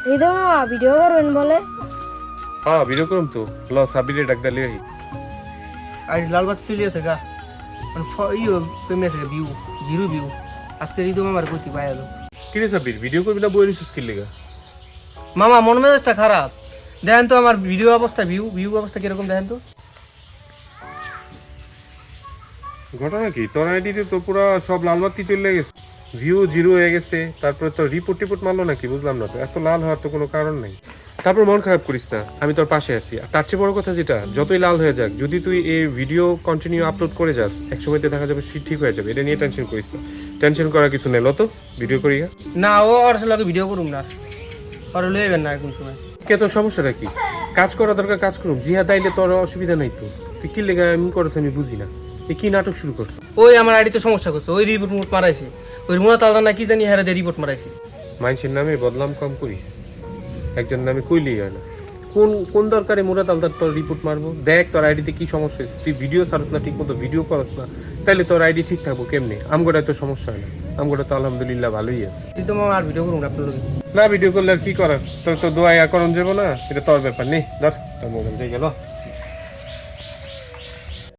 এই তো মামা ভিডিও করবেন বলে। হ্যাঁ ভিডিও করুম তো ল সাবিরে ডাক দালি আহি আর লাল বাতি চলে আছে গা মানে ইয়ে কমে আছে ভিউ 0 ভিউ আজকে রিদম আমার কইতি পাই আলো কিরে সাবির ভিডিও করবি না বই রিসুস কি লেগা মামা মন মেজাজটা খারাপ দেখেন তো আমার ভিডিও অবস্থা ভিউ অবস্থা কিরকম দেখেন তো ঘটনা কি তোর আইডিতে তো পুরো সব লাল বাতি চলে গেছে ভিউ 0 হয়ে গেছে তারপরে তো রিপোর্ট মারলো নাকি বুঝলাম না তো এত লাল হওয়ার তো কোনো কারণ নাই তারপর মন খারাপ করিস না আমি তোর পাশে আছি আর তার চেয়ে বড় কথা যেটা যতই লাল হয়ে যাক যদি তুই এই ভিডিও কন্টিনিউ আপলোড করে যাস একসময়তে দেখা যাবে ঠিক হয়ে যাবে এটা নিয়ে টেনশন করিস না টেনশন করার কিছু নেই লত ভিডিও করি না ও আর সাথে ভিডিও করুম না আর লইবেন না কোন সময় কে তোর সমস্যাটা কি কাজ করা দরকার কাজ করুম জিহাদ আইলে তোর অসুবিধা নাই তো তুই কি লেগে এমন করছ আমি বুঝি না এ কি নাটক শুরু করছো ওই আমার আইডিতে সমস্যা করছে ওই রিপোর্ট মারাইছে ওই মুনা তালদা না কি জানি হারে রিপোর্ট মারাইছে মানুষের নামে বদনাম কম করিস একজন নামে কইলেই হয় না কোন দরকারে মুরাদ আলদার তোর রিপোর্ট মারবো দেখ তোর আইডিতে কি সমস্যা হয়েছে তুই ভিডিও ছাড়ছ না ঠিক মতো ভিডিও করস না তাহলে তোর আইডি ঠিক থাকবো কেমনে আমগোটায় তো সমস্যা হয় না আমগোটা তো আলহামদুলিল্লাহ ভালোই আছে রিদম আর ভিডিও করুম না আপনার লগে না ভিডিও করলে আর কি করার তোর তো দোয়া করণ যাবো না এটা তোর ব্যাপার নেই ধর তোর মোবাইল যাই গেল